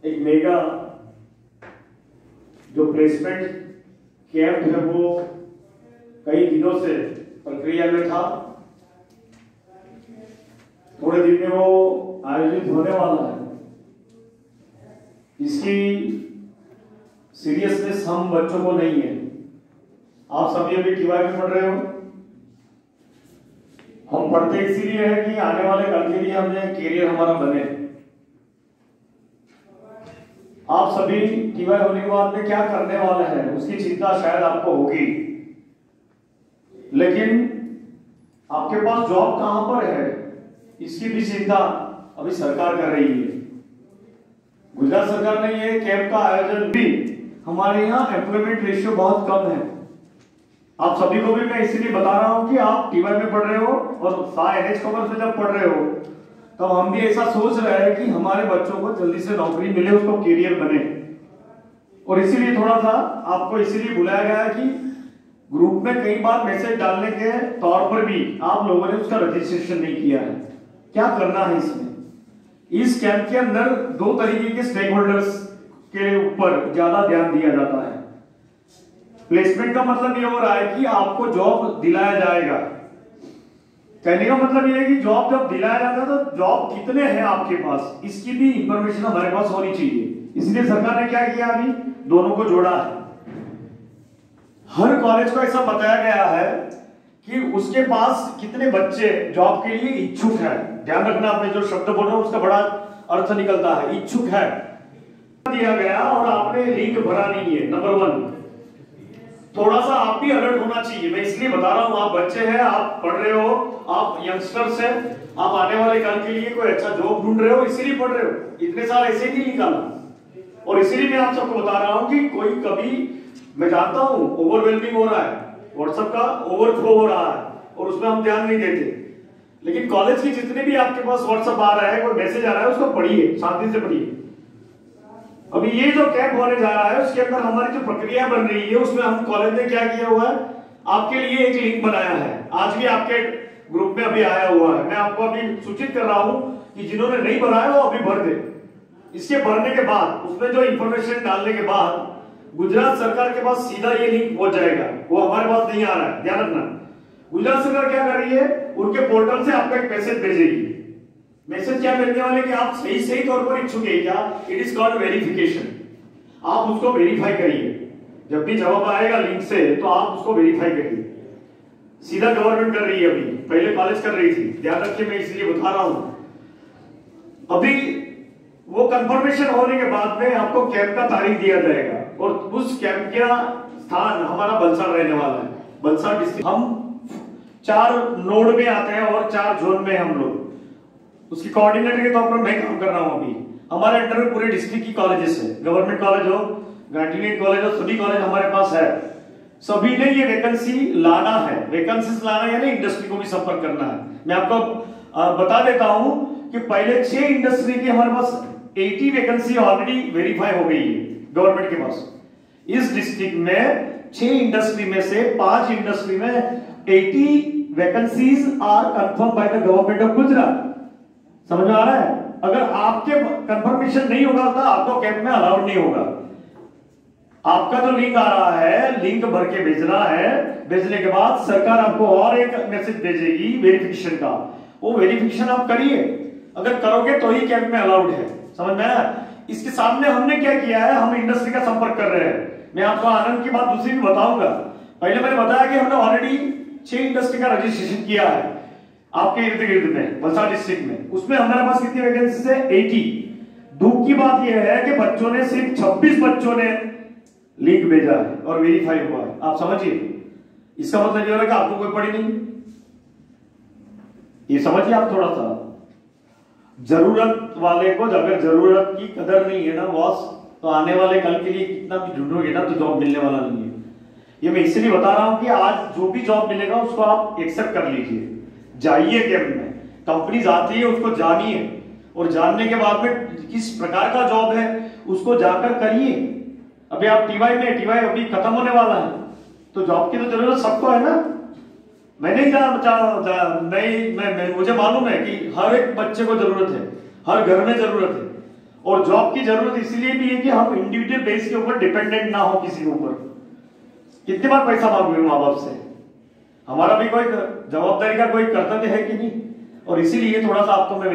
एक मेगा जो placement camp है वो कई दिनों से प्रक्रिया में था। थोड़े दिन में वो आयोजित होने वाला है। इसकी सीरियसनेस हम बच्चों को नहीं है। आप सभी अभी टीवाई में पढ़ रहे हो। हम पढ़ते इसीलिए है कि आने वाले कल के लिए हमें कैरियर हमारा बने। आप सभी टीवाई होने के बाद में क्या करने वाले हैं उसकी चिंता शायद आपको होगी, लेकिन आपके पास जॉब कहां पर है इसकी भी चिंता अभी सरकार कर रही है। गुजरात सरकार ने ये कैंप का आयोजन भी, हमारे यहाँ एम्प्लॉयमेंट रेशियो बहुत कम है। आप सभी को भी मैं इसीलिए बता रहा हूं कि आप टीवाई में पढ़ रहे हो और NH कॉमर्स में जब पढ़ रहे हो तब हम भी ऐसा सोच रहे हैं कि हमारे बच्चों को जल्दी से नौकरी मिले, उसको कैरियर बने। और इसीलिए थोड़ा सा आपको इसीलिए बुलाया गया है कि ग्रुप में कई बार मैसेज डालने के तौर पर भी आप लोगों ने उसका रजिस्ट्रेशन नहीं किया है। क्या करना है इसमें? इस कैंप के अंदर दो तरीके के स्टेक होल्डर्स के ऊपर ज्यादा ध्यान दिया जाता है। प्लेसमेंट का मतलब ये हो रहा है कि आपको जॉब दिलाया जाएगा। कहने का मतलब ये है कि जॉब जब दिलाया जाता है तो जॉब कितने हैं आपके पास, इसकी भी इंफॉर्मेशन हमारे पास होनी चाहिए। इसलिए सरकार ने क्या किया, अभी दोनों को जोड़ा है। हर कॉलेज को ऐसा बताया गया है कि उसके पास कितने बच्चे जॉब के लिए इच्छुक है। ध्यान रखना, आपने जो शब्द बोल रहे हो उसका बड़ा अर्थ निकलता है, इच्छुक है दिया गया और आपने लिंक भरा नहीं है। नंबर 1, थोड़ा सा आप भी अलर्ट होना चाहिए। मैं इसलिए बता रहा हूं, आप बच्चे हैं, आप पढ़ रहे हो, आप यंगस्टर्स हैं, आप आने वाले कल के लिए कोई अच्छा जॉब ढूंढ रहे हो, इसीलिए पढ़ रहे हो। इतने साल ऐसे ही निकाला। और इसीलिए मैं आप सबको बता रहा हूं कि कोई कभी, मैं जानता हूं ओवरवेलमिंग हो रहा है, व्हाट्सएप का ओवरफ्लो हो रहा है और उसमें हम ध्यान नहीं देते, लेकिन कॉलेज के जितने भी आपके पास व्हाट्सएप आ रहा है, कोई मैसेज आ रहा है, उसको पढ़िए, शांति से पढ़िए। अभी ये जो कैंप होने जा रहा है उसके अंदर हमारी जो प्रक्रिया बन रही है उसमें हम कॉलेज ने क्या किया हुआ है, आपके लिए एक लिंक बनाया है। आज भी आपके ग्रुप में अभी आया हुआ है। मैं आपको अभी सूचित कर रहा हूं कि जिन्होंने नहीं बनाया वो अभी भर दे। इसके भरने के बाद उसमें जो इंफॉर्मेशन डालने के बाद गुजरात सरकार के पास सीधा ये लिंक पहुंच जाएगा। वो हमारे पास नहीं आ रहा है, ध्यान रखना। गुजरात सरकार क्या कर रही है, उनके पोर्टल से आपको एक मैसेज भेजेगी। मैसेज क्या भेजने वाले कि आप सही तौर पर इच्छुक है क्या, इट इज कॉल्ड वेरिफिकेशन। आप उसको वेरीफाई करिए। जब भी जवाब आएगा लिंक से तो आप उसको वेरीफाई करिए। सीधा गवर्नमेंट कर रही है, अभी पहले कॉलेज कर रही थी, ध्यान रखिए, मैं इसलिए बता रहा हूं। अभी वो कंफर्मेशन होने के बाद में आपको कैंप का तारीख दिया जाएगा और उस कैंप का स्थान हमारा बलसाड़ रहने वाला है। बलसाड़ डिस्ट्रिक्ट, हम 4 नोड में आते हैं और 4 जोन में हम लोग उसकी कोऑर्डिनेटर के तौर पर मैं काम कर रहा हूं। अभी हमारे अंडर में पूरे डिस्ट्रिक्ट की कॉलेजेस है, गवर्नमेंट कॉलेज हो, गार्डियन कॉलेज हो, सभी कॉलेज हमारे पास है। सभी ने ये वैकेंसी लाना है। वैकेंसीज लाना यानी इंडस्ट्री को भी संपर्क करना है। मैं आपको बता देता हूं कि पहले 6 इंडस्ट्री की हमारे पास 80 वैकेंसी ऑलरेडी वेरीफाई हो गई है गवर्नमेंट के पास। इस डिस्ट्रिक्ट में 6 इंडस्ट्री में से 5 इंडस्ट्री में 80 vacancies are confirm by the government of Gujarat. समझ में आ रहा है? अगर आपके कंफर्मेशन नहीं होगा तो आपको कैंप में अलाउड नहीं होगा। आपका जो लिंक आ रहा है, लिंक भर के भेजना है। भेजने के बाद सरकार आपको और एक मैसेज भेजेगी वेरिफिकेशन का। वो वेरिफिकेशन आप करिए, अगर करोगे तो ही कैंप में अलाउड है। समझ में आया? इसके सामने हमने क्या किया है, हम इंडस्ट्री का संपर्क कर रहे हैं। मैं आपको आनंद की बात दूसरी भी बताऊंगा। पहले मैंने बताया कि हमने ऑलरेडी 6 इंडस्ट्री का रजिस्ट्रेशन किया है आपके इर्द गिर्द में, वलसाड़ डिस्ट्रिक्ट में। उसमें हमारे पास कितनी वैकेंसी है? 80। दुख की बात यह है कि बच्चों ने, सिर्फ 26 बच्चों ने लिंक भेजा है और वेरीफाई हुआ है। आप समझिए, इसका मतलब ये हो रहा है कि आपको कोई पड़ी नहीं। ये समझिए आप थोड़ा सा। जरूरत वाले को अगर जरूरत की कदर नहीं है ना बॉस, तो आने वाले कल के लिए कितना भी ढूंढोगे ना तो जॉब मिलने वाला नहीं है। ये मैं इसलिए बता रहा हूं कि आज जो भी जॉब मिलेगा उसको आप एक्सेप्ट कर लीजिए। जाइए कैंप में, कंपनीज आती है उसको जानिए और जानने के बाद में किस प्रकार का जॉब है उसको जाकर करिए। अभी आप टीवाई में, टीवाई अभी खत्म होने वाला है तो जॉब की तो जरूरत सबको है ना। मैं नहीं नहीं, मुझे मालूम है कि हर एक बच्चे को जरूरत है, हर घर में जरूरत है। और जॉब की जरूरत इसलिए भी है कि हम इंडिविजुअल बेस के ऊपर डिपेंडेंट ना हो किसी के ऊपर। कितनी बार पैसा मांगोगे माँ बाप से? हमारा भी कोई जवाबदारी का कोई कर्तव्य है कि नहीं? और इसीलिए थोड़ा सा आपको मैं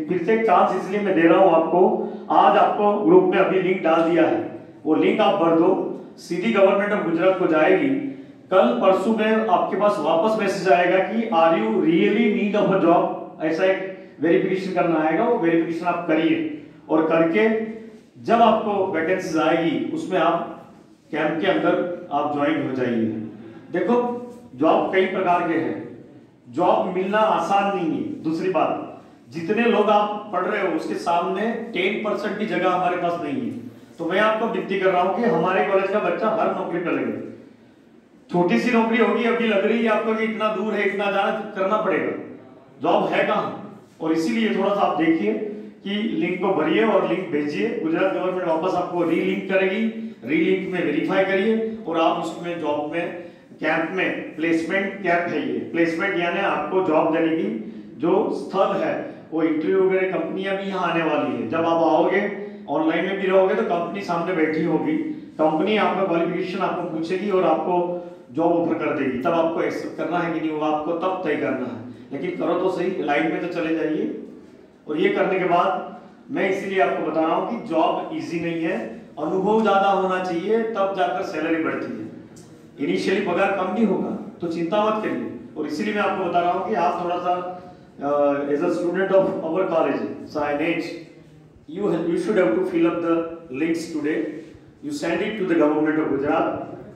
फिर से एक चांस इसलिए मैं दे रहा हूं आपको। आज आपको ग्रुप में अभी लिंक डाल दिया है, वो लिंक आप भर दो, सीधी गवर्नमेंट ऑफ गुजरात को जाएगी। कल परसों में आपके पास वापस मैसेज आएगा कि are you really need of a job, ऐसा एक वेरिफिकेशन करना आएगा। वो वेरिफिकेशन आप करिए और करके जब आपको वैकेंसीज आएगी उसमें आप कैंप के अंदर आप ज्वाइन हो जाइए। देखो जॉब कई प्रकार के हैं, जॉब मिलना आसान नहीं है। दूसरी बात, जितने लोग आप पढ़ रहे हो उसके सामने 10% की जगह हमारे पास नहीं है। तो मैं आपको विनती कर रहा हूं कि हमारे कॉलेज का बच्चा हर नौकरी पर लगे। छोटी सी नौकरी होगी अभी लग रही है आपको कि इतना दूर है, इतना जाना करना पड़ेगा, जॉब है कहां? और इसीलिए थोड़ा सा आप देखिए कि लिंक को भरिए और लिंक भेजिए। गुजरात गवर्नमेंट वापस आपको रीलिंक करेगी, रीलिंक में वेरीफाई करिए और आप उसमें जॉब में कैंप में प्लेसमेंट कैंप है। ये प्लेसमेंट यानी आपको जॉब देने की जो स्थल है, वो इंटरव्यू वगैरह कंपनियां भी यहाँ आने वाली है। जब आप आओगे ऑनलाइन में भी रहोगे तो कंपनी सामने बैठी होगी, कंपनी आपका क्वालिफिकेशन आपको पूछेगी और आपको जॉब ऑफर कर देगी। तब आपको एक्सेप्ट करना है कि नहीं वो आपको तब तय करना है, लेकिन करो तो सही, लाइन में तो चले जाइए। और ये करने के बाद मैं इसीलिए आपको बता रहा हूँ कि जॉब इजी नहीं है, अनुभव ज्यादा होना चाहिए, तब जाकर सैलरी बढ़ती है। इनिशियली पगार कम नहीं होगा तो चिंता मत करिए। और इसीलिए मैं आपको बता रहा हूँ कि आप थोड़ा सा as a student of our college signage you should have to fill up the links today. You send it to the government of Gujarat.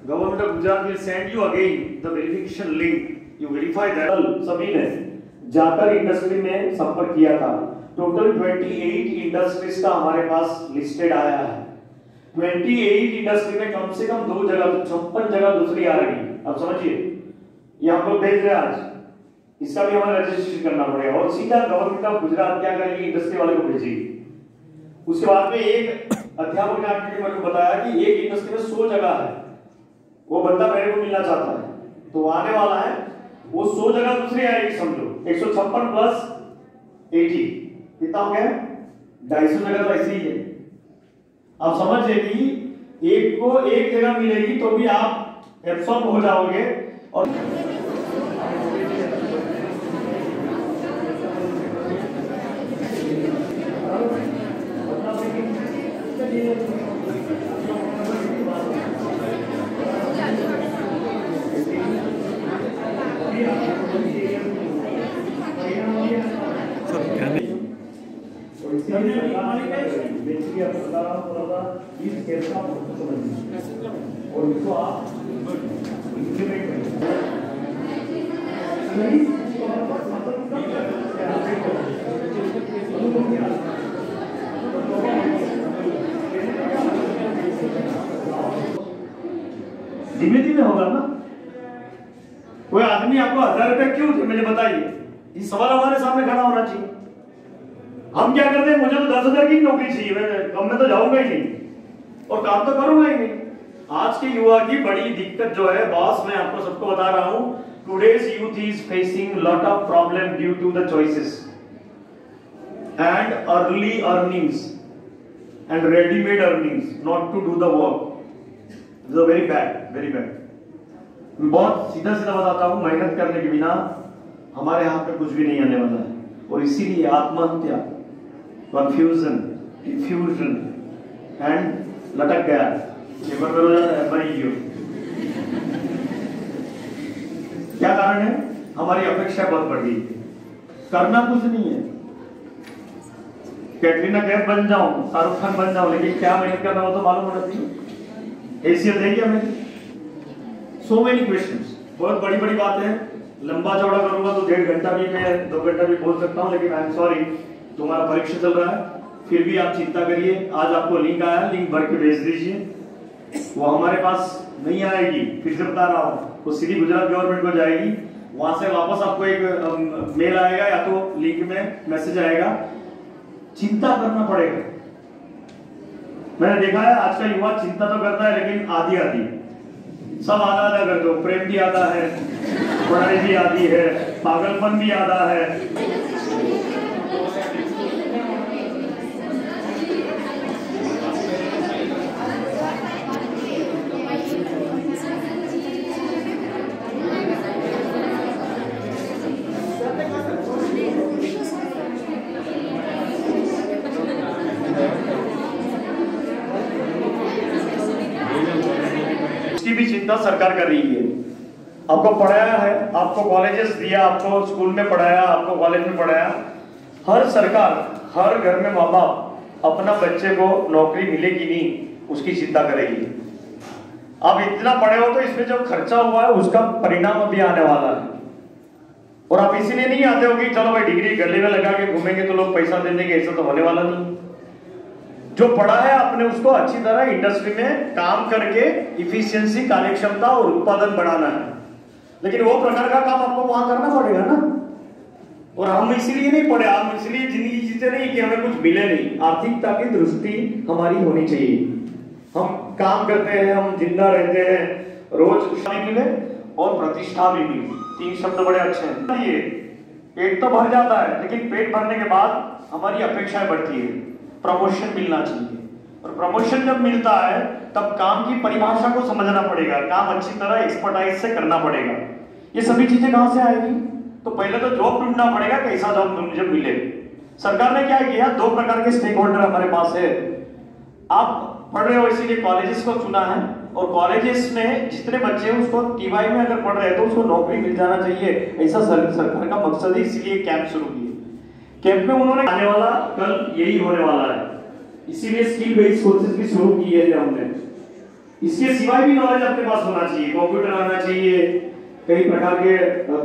Government of Gujarat will send you again the verification link. You verify that. सभी ने जाकर industry में संपर्क किया था। Total 28 industries का हमारे पास listed आया है। 28 इंडस्ट्री में कम से कम 2 जगह, 56 जगह दूसरी आ रही है। अब समझिए, ये हम लोग भेज रहे हैं आज, इसका भी हमें रजिस्ट्रेशन करना पड़ेगा और सीधा गवर्नमेंट ऑफ गुजरात क्या करेगी, इंडस्ट्री वाले को भेजेगी। उसके बाद में एक अध्यापक ने आके मेरे को बताया कि एक इंडस्ट्री में 100 जगह है, वो बंदा मेरे को मिलना चाहता है, तो आने वाला है, वो 100 जगह दूसरी आएगी। समझो 156 प्लस 80 कितना हो गया, 250 जगह तो ऐसी ही है। आप समझिए कि एक को एक जगह मिलेगी तो भी आप एब्सॉर्ब हो जाओगे। और और इसको आप धीमे धीमे होगा ना। कोई आदमी आपको 1000 रुपए क्यों थे मुझे बताइए, ये सवाल हमारे सामने खड़ा होना चाहिए। हम क्या करते हैं, मुझे तो 10,000 की नौकरी चाहिए, मैं कम में तो जाऊंगा ही नहीं और काम तो करूंगा ही नहीं। आज के युवा की बड़ी दिक्कत जो है बॉस, मैं आपको सबको बता रहा हूं, today's youth is facing lot of problem due to the choices and early earnings and readymade earnings, not to do the work. This is very bad, very bad. मैं बहुत सीधा सीधा बताता हूं, मेहनत करने के बिना हमारे हाथ में कुछ भी नहीं आने वाला है। और इसीलिए आत्महत्या, कंफ्यूजन, डिफ्यूजन एंड लटक गया, पेपर पर हो जाता है भाई। क्या कारण है, हमारी अपेक्षा बहुत बढ़ गई। करना कुछ नहीं है, कैटरीना कैफ बन जाऊं, शाहरुख खान बन जाऊं, लेकिन क्या मेहनत करना हो तो मालूम होना चाहिए। हैसियत है क्या मेरी? सो मेनी क्वेश्चंस, बहुत बड़ी बड़ी बात है, लंबा चौड़ा करूंगा तो 1.5 घंटा भी, मैं 2 घंटा भी बोल सकता हूं, लेकिन आई एम सॉरी, तुम्हारा परीक्षा चल रहा है। फिर भी आप चिंता करिए, आज आपको लिंक आया, लिंक भर के भेज दीजिए। वो हमारे पास नहीं आएगी, फिर से बता रहा हूँ, वो सीधी गुजरात गवर्नमेंट को जाएगी, वहां से वापस आपको एक मेल आएगा या तो लिंक में मैसेज आएगा। चिंता करना पड़ेगा। मैंने देखा है आज का युवा चिंता तो करता है लेकिन आधी आधी, सब आधा आधा कर दो। प्रेम भी आधा है, पढ़ाई भी आधी है, पागलपन भी आधा है। भी चिंता सरकार कर रही है। आपको पढ़ाया है, आपको कॉलेजेस दिया, आपको स्कूल में पढ़ाया, आपको कॉलेज में पढ़ाया। हर सरकार, हर घर में माँ बाप अपना बच्चे को नौकरी मिले कि नहीं उसकी चिंता करेगी। आप इतना पढ़े हो तो इसमें जो खर्चा हुआ है उसका परिणाम अभी आने वाला है। और आप इसीलिए नहीं आते हो कि चलो भाई डिग्री गले में लगा के घूमेंगे तो लोग पैसा दे देंगे, ऐसा तो होने वाला नहीं। जो पढ़ा है आपने उसको अच्छी तरह इंडस्ट्री में काम करके इफिशियंसी, कार्यक्षमता और उत्पादन बढ़ाना है। लेकिन वो प्रकार का काम आपको वहां करना पड़ेगा ना। और हम इसलिए नहीं पढ़े, हम इसलिए जिंदगी जीते नहीं कि हमें कुछ मिले नहीं। आर्थिकता की दृष्टि हमारी होनी चाहिए। हम काम करते हैं, हम जिंदा रहते हैं, रोज खुशी मिले और प्रतिष्ठा भी मिले। 3 शब्द बड़े अच्छे हैं। ये पेट तो भर जाता है, लेकिन पेट भरने के बाद हमारी अपेक्षाएं बढ़ती है। प्रमोशन मिलना चाहिए, और प्रमोशन जब मिलता है तब काम की परिभाषा को समझना पड़ेगा, काम अच्छी तरह एक्सपर्टाइज से करना पड़ेगा। ये सभी चीजें कहां से आएगी? तो पहले तो जॉब ढूंढना पड़ेगा, कैसा जॉब मुझे मिले। सरकार ने क्या किया, 2 प्रकार के स्टेक होल्डर हमारे पास है। आप पढ़ रहे हो इसीलिए कॉलेजेस को चुना है, और कॉलेजेस में जितने बच्चे हैं उसको टीवाई में अगर पढ़ रहे हैं तो उसको नौकरी मिल जाना चाहिए, ऐसा सरकार का मकसद है। इसीलिए कैंप शुरू किए। कैंप में उन्होंने आने वाला कल यही होने वाला है, इसीलिए स्किल बेस्ड कोर्सेज भी शुरू किए हैं हमने। इसके सिवाय भी नॉलेज अपने पास होना चाहिए, कंप्यूटर आना चाहिए, कई प्रकार के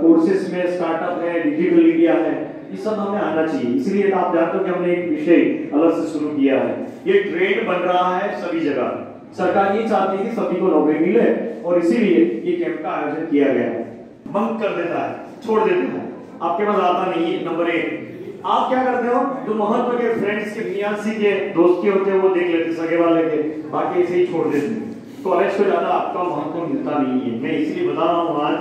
कोर्सेज में स्टार्टअप है, डिजिटल इंडिया है, ये सब हमें आना चाहिए। इसलिए आप जानते हो कि हमने एक विषय अलग से शुरू किया है। ये ट्रेंड बन रहा है सभी जगह। सरकार ये चाहती है कि सभी को नौकरी मिले, और इसीलिए ये कैंप का आयोजन किया गया है। बंक कर देता है, छोड़ देता है, आपके पास आता नहीं है। नंबर 1, आप क्या करते हो, जो महत्व के फ्रेंड्स के, फियांसी के, दोस्त के होते हैं वो देख लेते, सगे वाले के, बाकी ऐसे ही छोड़ देते। कॉलेज को ज्यादा आपका महत्व मिलता नहीं है। मैं इसलिए बता रहा हूँ आज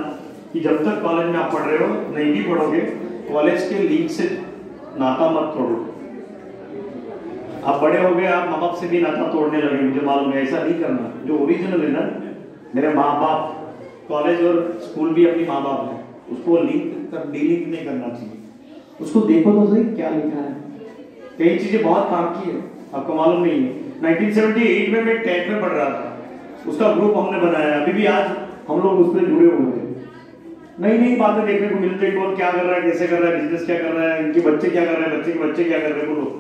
कि जब तक कॉलेज में आप पढ़ रहे हो, नहीं भी पढ़ोगे, कॉलेज के लिंक से नाता मत तोड़ो। आप बड़े हो गए, आप माँ बाप से भी नाता तोड़ने लगे, मुझे मालूम है। ऐसा नहीं करना। जो ओरिजिनल है ना, मेरे माँ बाप, कॉलेज और स्कूल भी अपनी माँ बाप है, उसको लिंक कर डिलिंक नहीं करना चाहिए। उसको देखो तो सही क्या लिखा है। कई चीजें बहुत काम की है, आपको मालूम नहीं है। 1978 में मैं 10th में पढ़ रहा था, उसका ग्रुप हमने बनाया। अभी भी आज हम लोग उस पर जुड़े हुए हैं। नई नई बातें देखने को मिलती है, कौन क्या कर रहा है, कैसे कर रहा है, बिजनेस क्या कर रहा है, इनके बच्चे क्या कर रहे हैं, बच्चे के बच्चे क्या कर रहे हैं। बोलो,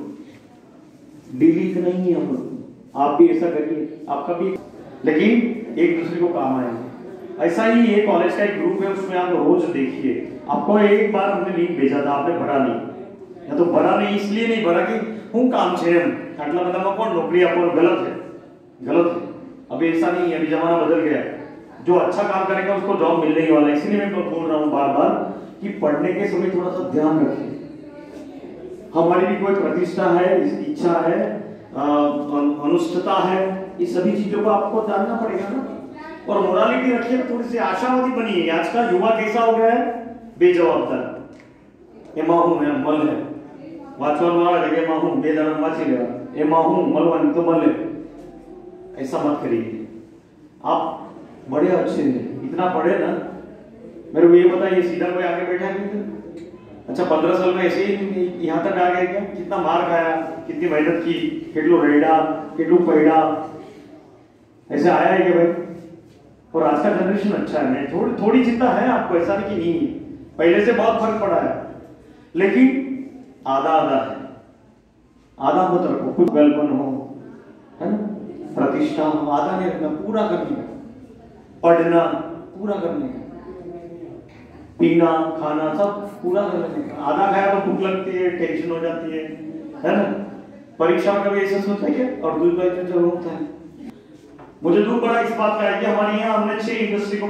डिलीट नहीं है हम लोग। आप भी ऐसा करिए, आपका भी, लेकिन एक दूसरे को काम आएंगे। ऐसा ही ये कॉलेज का एक ग्रुप है, उसमें आप रोज देखिए। आपको एक बार हमने लिंक भेजा था, आपने भरा नहीं, या तो भरा नहीं इसलिए नहीं भरा कि हूँ काम छे आटला बधाમાં कोण नौकरी आपको, गलत है, गलत है। अभी ऐसा नहीं है, अभी जमाना बदल गया है। जो अच्छा काम करेगा उसको जॉब मिलने ही वाला है। इसीलिए मैं बोल रहा हूँ बार बार कि पढ़ने के समय थोड़ा सा ध्यान रखिए। हमारी भी कोई प्रतिष्ठा है, इच्छा है, अनुष्ठता है, ये सभी चीजों को आपको जानना पड़ेगा ना। और मोरालिटी रखिए, थोड़ी सी आशावादी बनिए। आज का युवा कैसा हो गया है, बेजवाबदार। एमा हूं मैं मल है, वाचवान वाला जगह माहूं बेदरम वाची लेवा, एमा हूं मलवन तो मल है। ऐसा मत करिए। आप बड़े अच्छे हैं, इतना पढ़े ना, मेरे को ये बताइए सीधा कोई आगे बैठा नहीं? अच्छा 15 साल में ऐसे ही यहाँ तक आ गए क्या? कितना मार खाया, कितनी मेहनत की, कितनो रेडा, कितनो पैडा, ऐसे आया है कि भाई? और आज का जनरेशन अच्छा है, मैं थोड़ी चिंता है आपको, ऐसा नहीं कि नहीं है, पहले से बहुत फर्क पड़ा है, लेकिन आधा आधा है। आधा मत रखो, कुछ वेलपन हो, है ना, प्रतिष्ठा हो, आधा नहीं रखना, पूरा करने का। पढ़ना पूरा करने का, पीना खाना सब पूरा करने का। आधा खाया तो भूख लगती है, टेंशन हो जाती है ना। परीक्षा में कभी ऐसा सोचा क्या? और दूसरा जो होता है, मुझे दुख बड़ा इस बात का है कि हमारे यहाँ हमने 6 इंडस्ट्री को